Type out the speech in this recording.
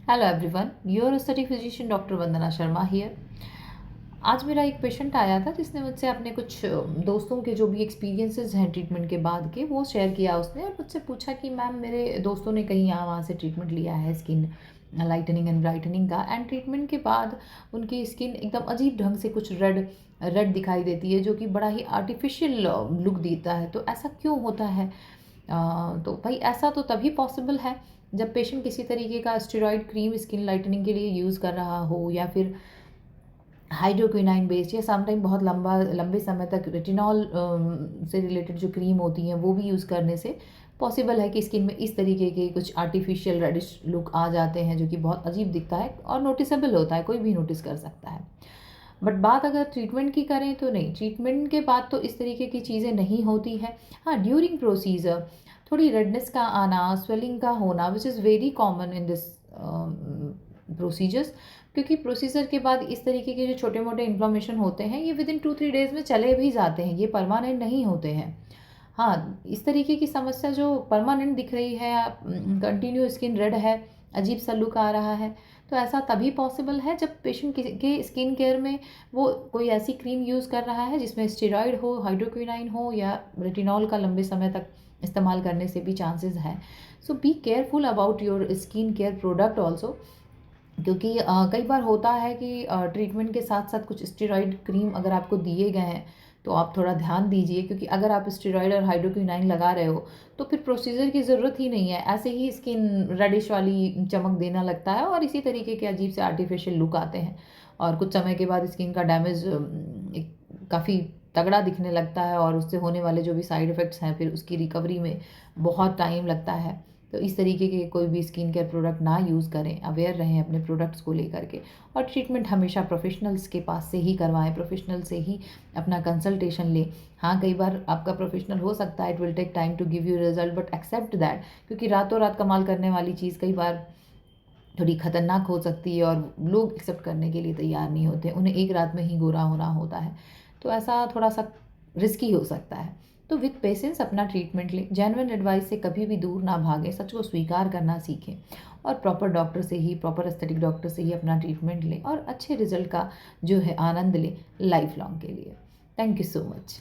Hello everyone, your aesthetic physician doctor Vandana Sharma here. आज मेरा एक पेशेंट आया था जिसने मुझसे अपने कुछ दोस्तों के जो भी एक्सपीरियंसेस हैं ट्रीटमेंट के बाद के वो शेयर किया उसने, और मुझसे पूछा कि मैम मेरे दोस्तों ने कहीं यहाँ वहाँ से ट्रीटमेंट लिया है स्किन लाइटनिंग एंड ब्राइटनिंग का, एंड ट्रीटमेंट के बाद उनकी स्किन एकदम अजीब ढंग से कुछ रेड रेड दिखाई देती है, जो कि बड़ा ही आर्टिफिशियल लुक देता है। तो ऐसा क्यों होता है? तो भाई ऐसा तो तभी पॉसिबल है जब पेशेंट किसी तरीके का स्टेरॉइड क्रीम स्किन लाइटनिंग के लिए यूज़ कर रहा हो, या फिर हाइड्रोक्विनाइन बेस्ड, या समटाइम बहुत लंबे समय तक रेटिनॉल से रिलेटेड जो क्रीम होती हैं वो भी यूज़ करने से पॉसिबल है कि स्किन में इस तरीके के कुछ आर्टिफिशियल रेडिश लुक आ जाते हैं, जो कि बहुत अजीब दिखता है और नोटिसेबल होता है, कोई भी नोटिस कर सकता है। बट बात अगर ट्रीटमेंट की करें तो नहीं, ट्रीटमेंट के बाद तो इस तरीके की चीज़ें नहीं होती हैं। हाँ, ड्यूरिंग प्रोसीजर थोड़ी रेडनेस का आना, स्वेलिंग का होना, which is very common in this procedures, क्योंकि प्रोसीजर के बाद इस तरीके के जो छोटे मोटे इन्फ्लामेशन होते हैं ये विद इन 2-3 डेज़ में चले भी जाते हैं, ये परमानेंट नहीं होते हैं। हाँ, इस तरीके की समस्या जो परमानेंट दिख रही है, कंटिन्यू स्किन रेड है, अजीब सा लुक आ रहा है, तो ऐसा तभी पॉसिबल है जब पेशेंट के स्किन केयर में वो कोई ऐसी क्रीम यूज़ कर रहा है जिसमें स्टेरॉइड हो, हाइड्रोक्विनाइन हो, या रेटिनॉल का लंबे समय तक इस्तेमाल करने से भी चांसेस हैं। So be careful about your skin care product also, क्योंकि कई बार होता है कि ट्रीटमेंट के साथ साथ कुछ स्टेरॉइड क्रीम अगर आपको दिए गए हैं तो आप थोड़ा ध्यान दीजिए, क्योंकि अगर आप स्टेरॉइड और हाइड्रोक्विनाइन लगा रहे हो तो फिर प्रोसीजर की ज़रूरत ही नहीं है, ऐसे ही स्किन रेडिश वाली चमक देना लगता है और इसी तरीके के अजीब से आर्टिफिशियल लुक आते हैं, और कुछ समय के बाद स्किन का डैमेज काफ़ी तगड़ा दिखने लगता है, और उससे होने वाले जो भी साइड इफ़ेक्ट्स हैं फिर उसकी रिकवरी में बहुत टाइम लगता है। तो इस तरीके के कोई भी स्किन केयर प्रोडक्ट ना यूज़ करें, अवेयर रहें अपने प्रोडक्ट्स को लेकर के, और ट्रीटमेंट हमेशा प्रोफेशनल्स के पास से ही करवाएं, प्रोफेशनल से ही अपना कंसल्टेशन लें। हाँ, कई बार आपका प्रोफेशनल हो सकता है, it will take time to give you result, but accept that, क्योंकि रातों रात कमाल करने वाली चीज़ कई बार थोड़ी खतरनाक हो सकती है और लोग एक्सेप्ट करने के लिए तैयार नहीं होते, उन्हें एक रात में ही गोरा होना होता है, तो ऐसा थोड़ा सा रिस्की हो सकता है। तो विथ पेशेंस अपना ट्रीटमेंट लें, जेन्युइन एडवाइस से कभी भी दूर ना भागें, सच को स्वीकार करना सीखें, और प्रॉपर डॉक्टर से ही, प्रॉपर एस्थेटिक डॉक्टर से ही अपना ट्रीटमेंट लें और अच्छे रिजल्ट का जो है आनंद लें लाइफ लॉन्ग के लिए। Thank you so much.